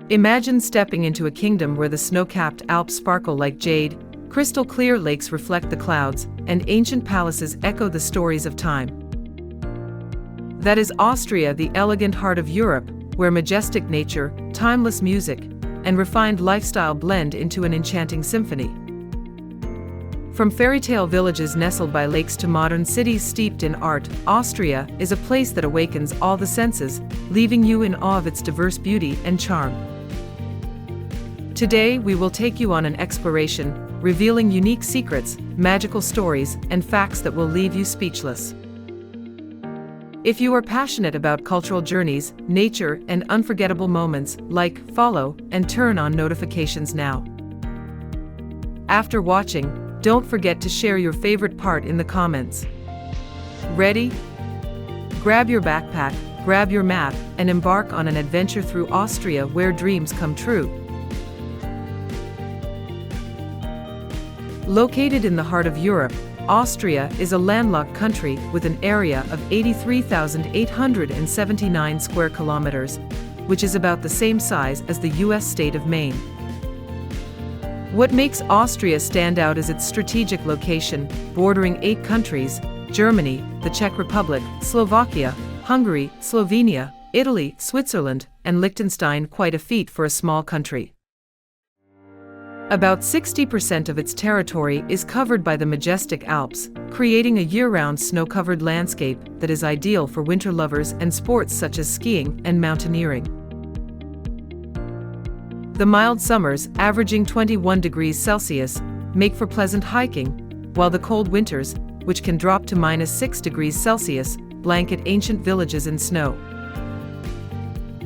Imagine stepping into a kingdom where the snow-capped Alps sparkle like jade, crystal clear lakes reflect the clouds, and ancient palaces echo the stories of time. That is Austria, the elegant heart of Europe, where majestic nature, timeless music, and refined lifestyle blend into an enchanting symphony. From fairy-tale villages nestled by lakes to modern cities steeped in art, Austria is a place that awakens all the senses, leaving you in awe of its diverse beauty and charm. Today, we will take you on an exploration, revealing unique secrets, magical stories, and facts that will leave you speechless. If you are passionate about cultural journeys, nature, and unforgettable moments, like, follow, and turn on notifications now. After watching, don't forget to share your favorite part in the comments. Ready? Grab your backpack, grab your map, and embark on an adventure through Austria where dreams come true. Located in the heart of Europe, Austria is a landlocked country with an area of 83,879 square kilometers, which is about the same size as the US state of Maine. What makes Austria stand out is its strategic location, bordering 8 countries: Germany, the Czech Republic, Slovakia, Hungary, Slovenia, Italy, Switzerland, and Liechtenstein, quite a feat for a small country. About 60% of its territory is covered by the majestic Alps, creating a year-round snow-covered landscape that is ideal for winter lovers and sports such as skiing and mountaineering. The mild summers, averaging 21 degrees Celsius, make for pleasant hiking, while the cold winters, which can drop to -6 degrees Celsius, blanket ancient villages in snow.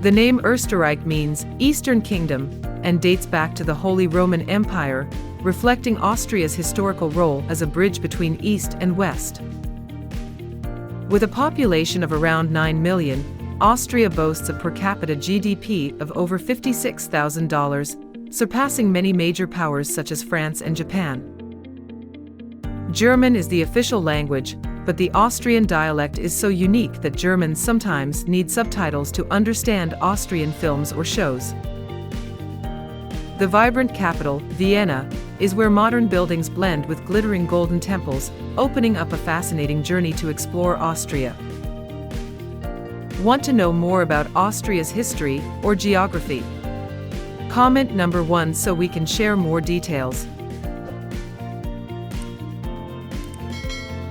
The name Österreich means Eastern Kingdom and dates back to the Holy Roman Empire, reflecting Austria's historical role as a bridge between East and West. With a population of around 9 million, Austria boasts a per capita GDP of over $56,000, surpassing many major powers such as France and Japan. German is the official language, but the Austrian dialect is so unique that Germans sometimes need subtitles to understand Austrian films or shows. The vibrant capital, Vienna, is where modern buildings blend with glittering golden temples, opening up a fascinating journey to explore Austria. Want to know more about Austria's history or geography? Comment number 1 so we can share more details.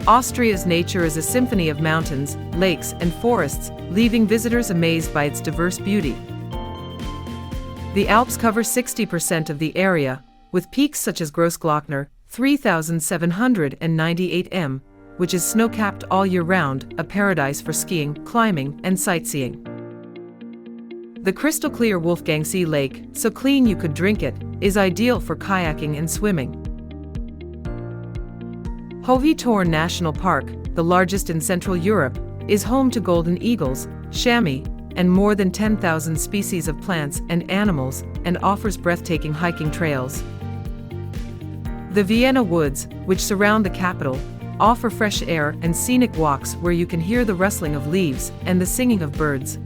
Austria's nature is a symphony of mountains, lakes, and forests, leaving visitors amazed by its diverse beauty. The Alps cover 60% of the area, with peaks such as Grossglockner, 3,798 m, which is snow-capped all year round, a paradise for skiing, climbing, and sightseeing. The crystal-clear Wolfgangsee Lake, so clean you could drink it, is ideal for kayaking and swimming. Hohe-Tauern National Park, the largest in Central Europe, is home to golden eagles, chamois, and more than 10,000 species of plants and animals, and offers breathtaking hiking trails. The Vienna Woods, which surround the capital, offer fresh air and scenic walks where you can hear the rustling of leaves and the singing of birds.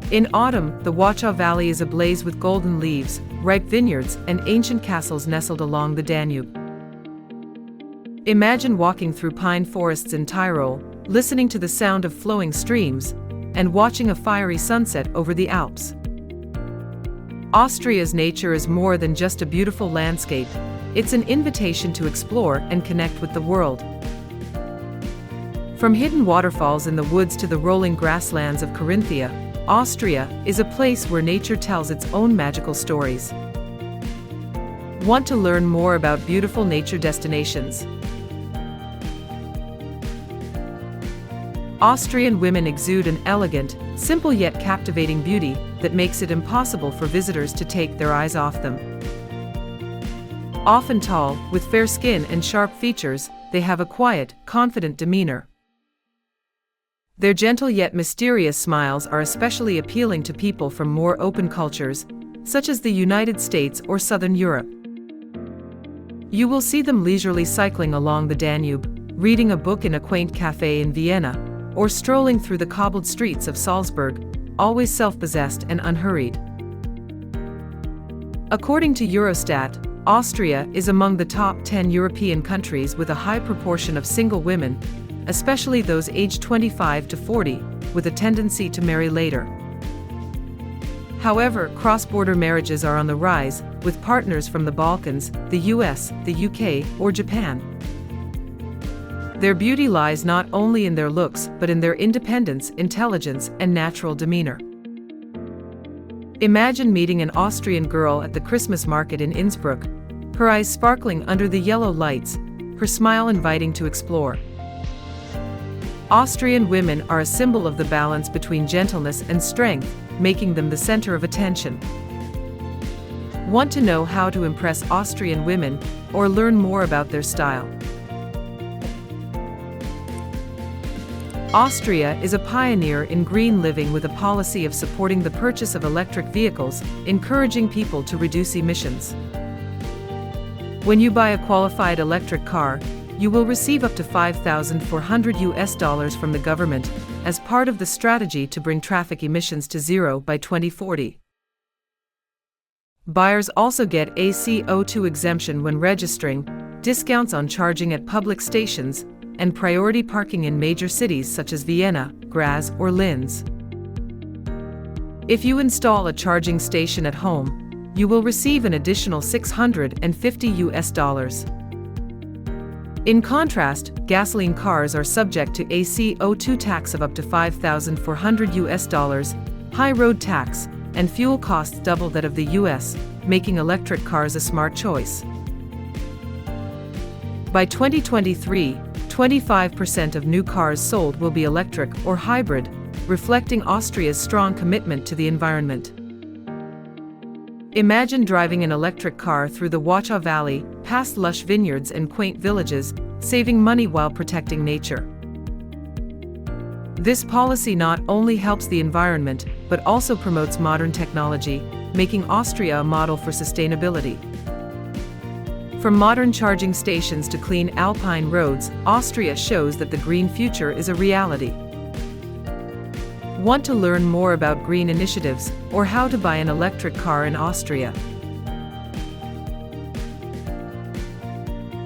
In autumn, the Wachau Valley is ablaze with golden leaves, ripe vineyards, and ancient castles nestled along the Danube. Imagine walking through pine forests in Tyrol, listening to the sound of flowing streams, and watching a fiery sunset over the Alps. Austria's nature is more than just a beautiful landscape. It's an invitation to explore and connect with the world. From hidden waterfalls in the woods to the rolling grasslands of Carinthia, Austria is a place where nature tells its own magical stories. Want to learn more about beautiful nature destinations? Austrian women exude an elegant, simple yet captivating beauty that makes it impossible for visitors to take their eyes off them. Often tall, with fair skin and sharp features, they have a quiet, confident demeanor. Their gentle yet mysterious smiles are especially appealing to people from more open cultures, such as the United States or Southern Europe. You will see them leisurely cycling along the Danube, reading a book in a quaint cafe in Vienna, or strolling through the cobbled streets of Salzburg, always self-possessed and unhurried. According to Eurostat, Austria is among the top 10 European countries with a high proportion of single women, especially those aged 25 to 40, with a tendency to marry later. However, cross-border marriages are on the rise, with partners from the Balkans, the US, the UK, or Japan. Their beauty lies not only in their looks but in their independence, intelligence, and natural demeanor. Imagine meeting an Austrian girl at the Christmas market in Innsbruck, her eyes sparkling under the yellow lights, her smile inviting to explore. Austrian women are a symbol of the balance between gentleness and strength, making them the center of attention. Want to know how to impress Austrian women or learn more about their style? Austria is a pioneer in green living with a policy of supporting the purchase of electric vehicles, encouraging people to reduce emissions. When you buy a qualified electric car, you will receive up to $5,400 from the government as part of the strategy to bring traffic emissions to zero by 2040. Buyers also get a CO2 exemption when registering, discounts on charging at public stations, and priority parking in major cities such as Vienna, Graz, or Linz. If you install a charging station at home, you will receive an additional $650. In contrast, gasoline cars are subject to a CO2 tax of up to $5,400, high road tax, and fuel costs double that of the US, making electric cars a smart choice. By 2023, 25% of new cars sold will be electric or hybrid, reflecting Austria's strong commitment to the environment. Imagine driving an electric car through the Wachau Valley, past lush vineyards and quaint villages, saving money while protecting nature. This policy not only helps the environment, but also promotes modern technology, making Austria a model for sustainability. From modern charging stations to clean alpine roads, Austria shows that the green future is a reality. Want to learn more about green initiatives or how to buy an electric car in Austria?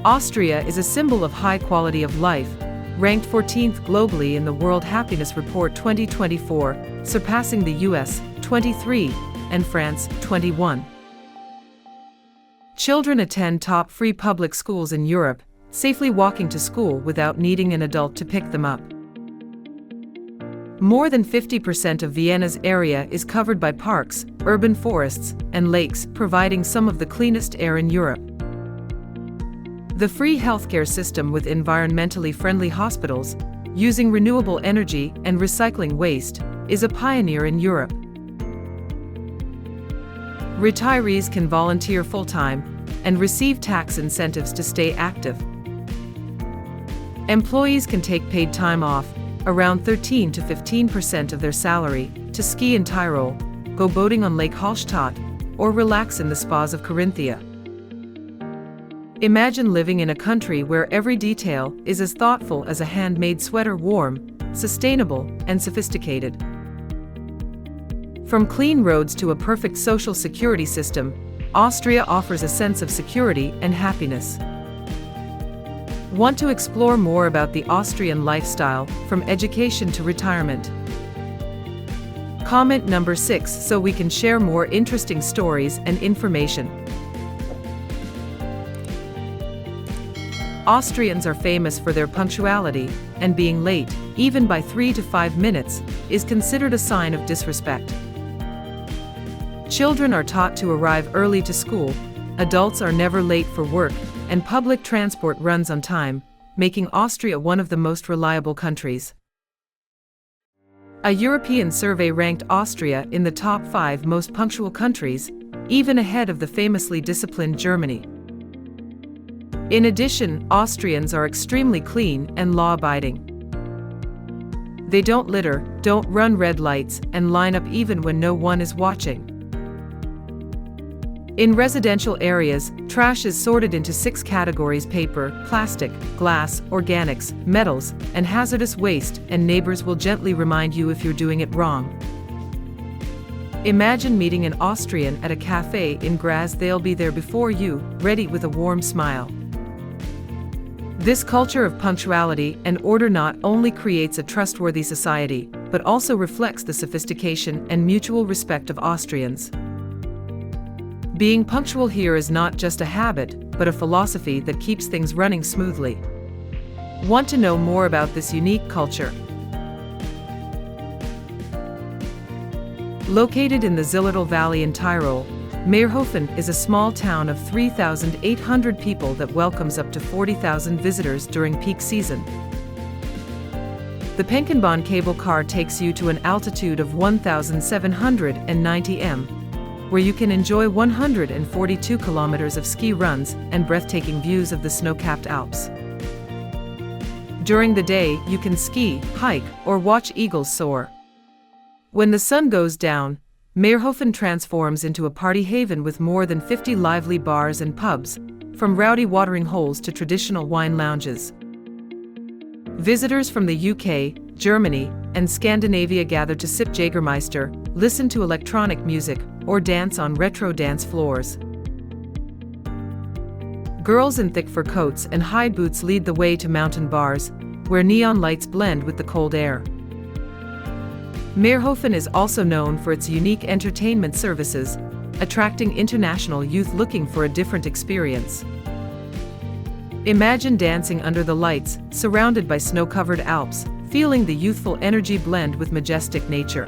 Austria is a symbol of high quality of life, ranked 14th globally in the World Happiness Report 2024, surpassing the US, 23, and France, 21. Children attend top free public schools in Europe, safely walking to school without needing an adult to pick them up. More than 50% of Vienna's area is covered by parks, urban forests, and lakes, providing some of the cleanest air in Europe. The free healthcare system with environmentally friendly hospitals, using renewable energy and recycling waste, is a pioneer in Europe. Retirees can volunteer full-time and receive tax incentives to stay active. Employees can take paid time off, around 13 to 15% of their salary, to ski in Tyrol, go boating on Lake Hallstatt, or relax in the spas of Carinthia. Imagine living in a country where every detail is as thoughtful as a handmade sweater, warm, sustainable, and sophisticated. From clean roads to a perfect social security system, Austria offers a sense of security and happiness. Want to explore more about the Austrian lifestyle, from education to retirement? Comment number 6 so we can share more interesting stories and information. Austrians are famous for their punctuality, and being late, even by 3 to 5 minutes, is considered a sign of disrespect. Children are taught to arrive early to school, adults are never late for work, and public transport runs on time, making Austria one of the most reliable countries. A European survey ranked Austria in the top 5 most punctual countries, even ahead of the famously disciplined Germany. In addition, Austrians are extremely clean and law-abiding. They don't litter, don't run red lights, and line up even when no one is watching. In residential areas, trash is sorted into 6 categories: paper, plastic, glass, organics, metals, and hazardous waste, and neighbors will gently remind you if you're doing it wrong. Imagine meeting an Austrian at a cafe in Graz. They'll be there before you, ready with a warm smile. This culture of punctuality and order not only creates a trustworthy society, but also reflects the sophistication and mutual respect of Austrians. Being punctual here is not just a habit, but a philosophy that keeps things running smoothly. Want to know more about this unique culture? Located in the Zillertal Valley in Tyrol, Meerhofen is a small town of 3,800 people that welcomes up to 40,000 visitors during peak season. The Penkenbahn cable car takes you to an altitude of 1,790 m, where you can enjoy 142 kilometers of ski runs and breathtaking views of the snow-capped Alps. During the day, you can ski, hike, or watch eagles soar. When the sun goes down, Meerhofen transforms into a party haven with more than 50 lively bars and pubs, from rowdy watering holes to traditional wine lounges. Visitors from the UK, Germany, and Scandinavia gather to sip Jägermeister, listen to electronic music, or dance on retro dance floors. Girls in thick fur coats and high boots lead the way to mountain bars, where neon lights blend with the cold air. Meerhofen is also known for its unique entertainment services, attracting international youth looking for a different experience. Imagine dancing under the lights, surrounded by snow-covered Alps, feeling the youthful energy blend with majestic nature.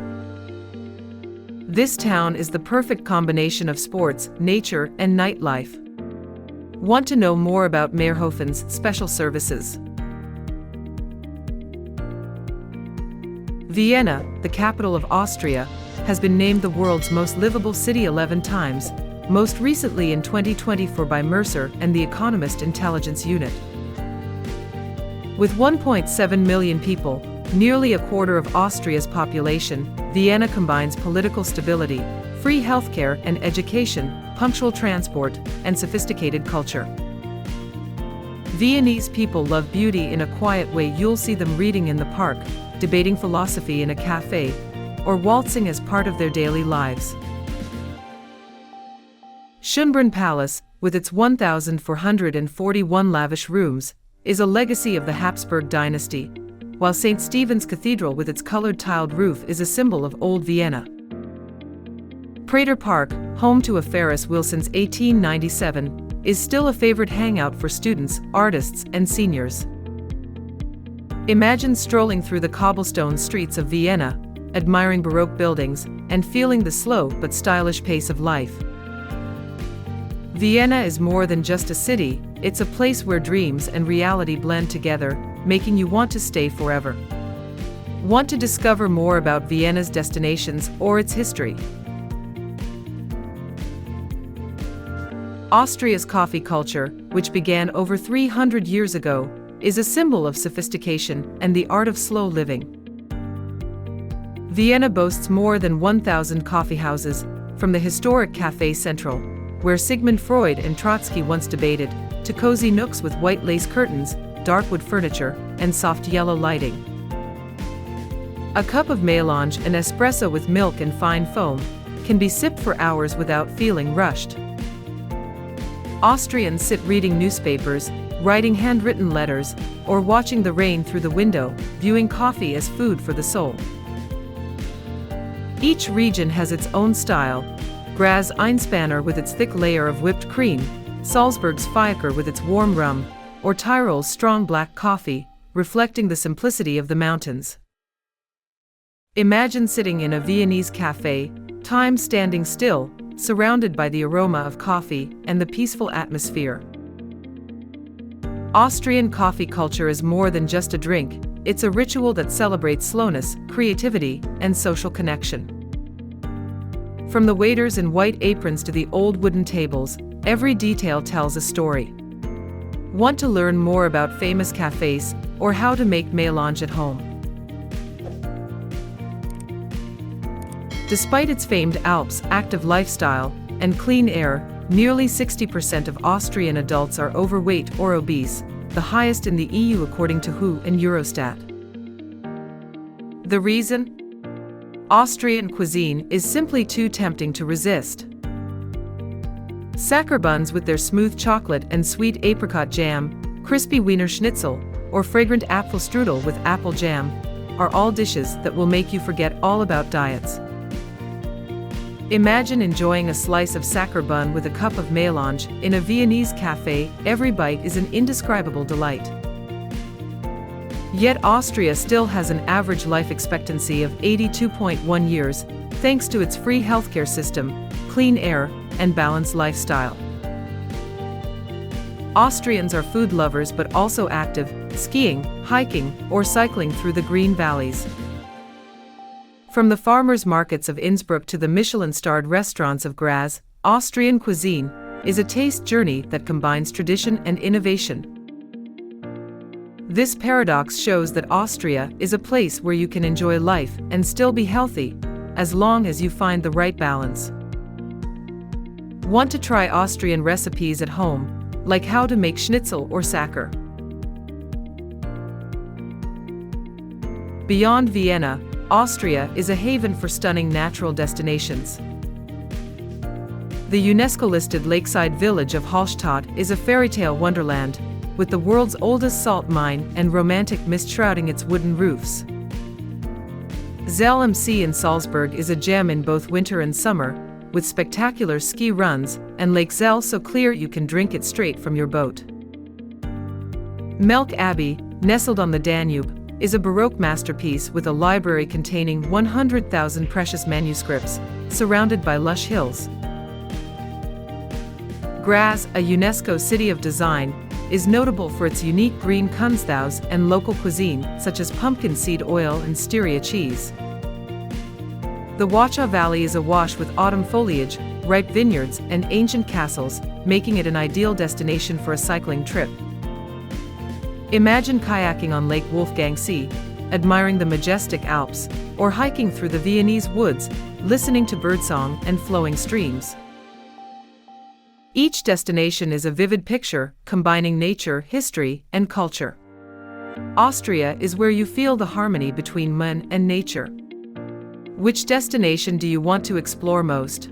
This town is the perfect combination of sports, nature, and nightlife. Want to know more about Meerhofen's special services? Vienna, the capital of Austria, has been named the world's most livable city 11 times, most recently in 2024 by Mercer and the Economist Intelligence Unit. With 1.7 million people, nearly a quarter of Austria's population, Vienna combines political stability, free healthcare and education, punctual transport, and sophisticated culture. Viennese people love beauty in a quiet way. You'll see them reading in the park, debating philosophy in a cafe, or waltzing as part of their daily lives. Schönbrunn Palace, with its 1,441 lavish rooms, is a legacy of the Habsburg dynasty, while St. Stephen's Cathedral with its colored tiled roof is a symbol of Old Vienna. Prater Park, home to a Ferris wheel since 1897, is still a favorite hangout for students, artists, and seniors. Imagine strolling through the cobblestone streets of Vienna, admiring Baroque buildings, and feeling the slow but stylish pace of life. Vienna is more than just a city, it's a place where dreams and reality blend together, making you want to stay forever. Want to discover more about Vienna's destinations or its history? Austria's coffee culture, which began over 300 years ago, is a symbol of sophistication and the art of slow living. Vienna boasts more than 1,000 coffee houses, from the historic Café Central, where Sigmund Freud and Trotsky once debated, to cozy nooks with white lace curtains, dark wood furniture, and soft yellow lighting. A cup of melange, an espresso with milk and fine foam, can be sipped for hours without feeling rushed. Austrians sit reading newspapers, writing handwritten letters, or watching the rain through the window, viewing coffee as food for the soul. Each region has its own style: Graz Einspanner with its thick layer of whipped cream, Salzburg's Fiaker with its warm rum, or Tyrol's strong black coffee, reflecting the simplicity of the mountains. Imagine sitting in a Viennese cafe, time standing still, surrounded by the aroma of coffee and the peaceful atmosphere. Austrian coffee culture is more than just a drink, it's a ritual that celebrates slowness, creativity, and social connection. From the waiters in white aprons to the old wooden tables, every detail tells a story. Want to learn more about famous cafes or how to make melange at home? Despite its famed Alps, active lifestyle, and clean air, nearly 60% of Austrian adults are overweight or obese, the highest in the EU according to WHO and Eurostat. The reason? Austrian cuisine is simply too tempting to resist. Sacher buns with their smooth chocolate and sweet apricot jam, crispy Wiener Schnitzel, or fragrant Apfelstrudel with apple jam are all dishes that will make you forget all about diets. Imagine enjoying a slice of Sacher bun with a cup of melange in a Viennese cafe. Every bite is an indescribable delight. Yet Austria still has an average life expectancy of 82.1 years, thanks to its free healthcare system, clean air, and balanced lifestyle. Austrians are food lovers but also active, skiing, hiking, or cycling through the green valleys. From the farmers' markets of Innsbruck to the Michelin-starred restaurants of Graz, Austrian cuisine is a taste journey that combines tradition and innovation. This paradox shows that Austria is a place where you can enjoy life and still be healthy, as long as you find the right balance. Want to try Austrian recipes at home, like how to make schnitzel or Sacher? Beyond Vienna, Austria is a haven for stunning natural destinations. The UNESCO-listed lakeside village of Hallstatt is a fairy-tale wonderland, with the world's oldest salt mine and romantic mist shrouding its wooden roofs. Zell am See in Salzburg is a gem in both winter and summer, with spectacular ski runs, and Lake Zell so clear you can drink it straight from your boat. Melk Abbey, nestled on the Danube, is a Baroque masterpiece with a library containing 100,000 precious manuscripts, surrounded by lush hills. Graz, a UNESCO City of Design, is notable for its unique green Kunsthaus and local cuisine, such as pumpkin seed oil and Styria cheese. The Wacha Valley is awash with autumn foliage, ripe vineyards, and ancient castles, making it an ideal destination for a cycling trip. Imagine kayaking on Lake Wolfgangsee, admiring the majestic Alps, or hiking through the Viennese woods, listening to birdsong and flowing streams. Each destination is a vivid picture, combining nature, history, and culture. Austria is where you feel the harmony between man and nature. Which destination do you want to explore most?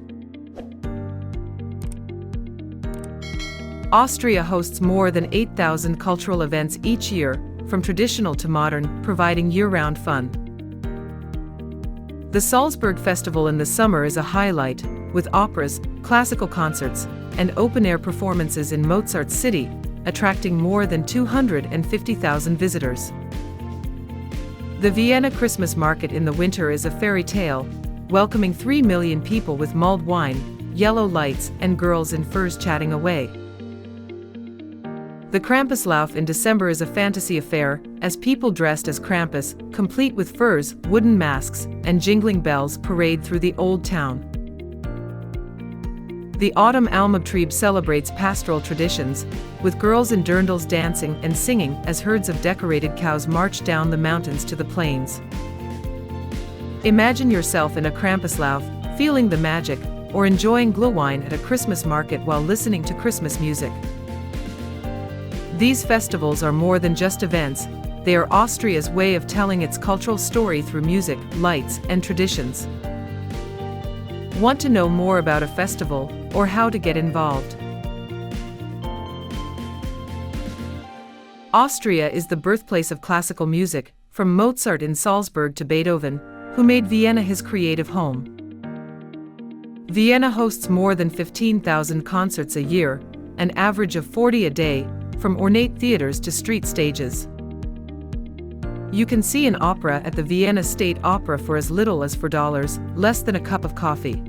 Austria hosts more than 8,000 cultural events each year, from traditional to modern, providing year-round fun. The Salzburg Festival in the summer is a highlight, with operas, classical concerts, and open-air performances in Mozart's city, attracting more than 250,000 visitors. The Vienna Christmas market in the winter is a fairy tale, welcoming 3 million people with mulled wine, yellow lights, and girls in furs chatting away. The Krampuslauf in December is a fantasy affair, as people dressed as Krampus, complete with furs, wooden masks, and jingling bells parade through the old town. The autumn Almabtrieb celebrates pastoral traditions, with girls in dirndls dancing and singing as herds of decorated cows march down the mountains to the plains. Imagine yourself in a Krampuslauf, feeling the magic, or enjoying glühwein at a Christmas market while listening to Christmas music. These festivals are more than just events, they are Austria's way of telling its cultural story through music, lights, and traditions. Want to know more about a festival, or how to get involved? Austria is the birthplace of classical music, from Mozart in Salzburg to Beethoven, who made Vienna his creative home. Vienna hosts more than 15,000 concerts a year, an average of 40 a day, from ornate theaters to street stages. You can see an opera at the Vienna State Opera for as little as $4, less than a cup of coffee.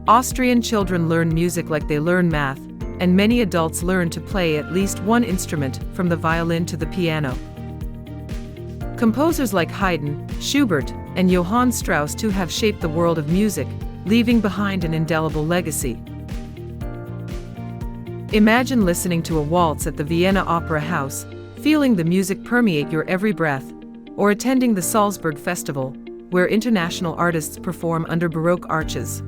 Austrian children learn music like they learn math, and many adults learn to play at least one instrument, from the violin to the piano. Composers like Haydn, Schubert, and Johann Strauss too have shaped the world of music, leaving behind an indelible legacy. Imagine listening to a waltz at the Vienna Opera House, feeling the music permeate your every breath, or attending the Salzburg Festival, where international artists perform under Baroque arches.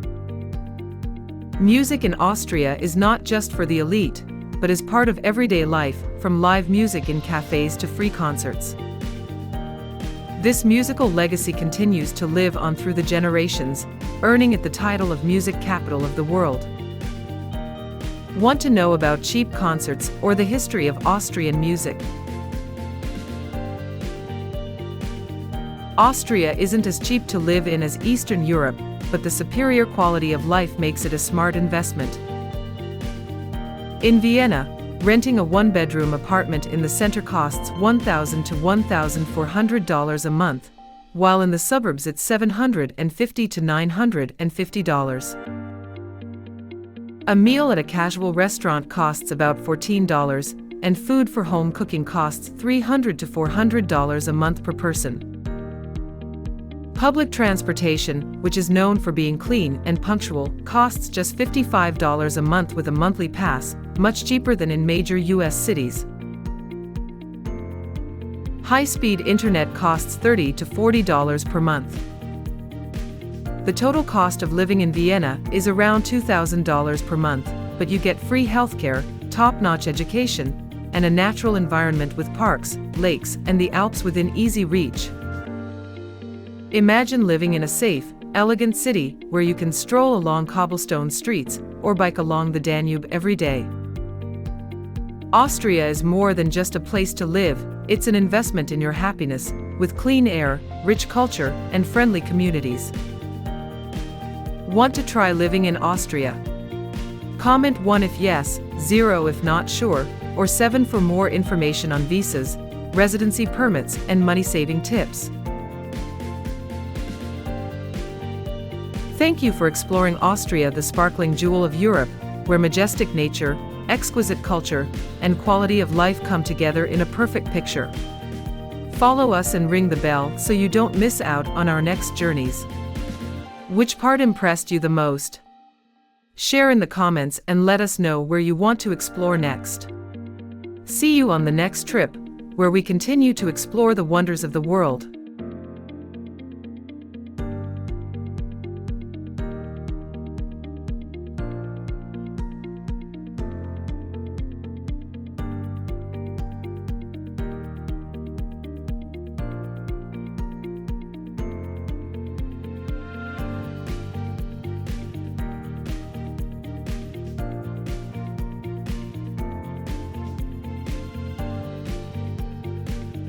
Music in Austria is not just for the elite, but is part of everyday life, from live music in cafes to free concerts. This musical legacy continues to live on through the generations, earning it the title of music capital of the world. Want to know about cheap concerts or the history of Austrian music? Austria isn't as cheap to live in as Eastern Europe, but the superior quality of life makes it a smart investment. In Vienna, renting a one-bedroom apartment in the center costs $1,000 to $1,400 a month, while in the suburbs it's $750 to $950. A meal at a casual restaurant costs about $14, and food for home cooking costs $300 to $400 a month per person. Public transportation, which is known for being clean and punctual, costs just $55 a month with a monthly pass, much cheaper than in major U.S. cities. High-speed internet costs $30 to $40 per month. The total cost of living in Vienna is around $2,000 per month, but you get free healthcare, top-notch education, and a natural environment with parks, lakes, and the Alps within easy reach. Imagine living in a safe, elegant city where you can stroll along cobblestone streets or bike along the Danube every day. Austria is more than just a place to live, it's an investment in your happiness, with clean air, rich culture, and friendly communities. Want to try living in Austria? Comment 1 if yes, 0 if not sure, or 7 for more information on visas, residency permits, and money-saving tips. Thank you for exploring Austria, the sparkling jewel of Europe, where majestic nature, exquisite culture, and quality of life come together in a perfect picture. Follow us and ring the bell so you don't miss out on our next journeys. Which part impressed you the most? Share in the comments and let us know where you want to explore next. See you on the next trip, where we continue to explore the wonders of the world.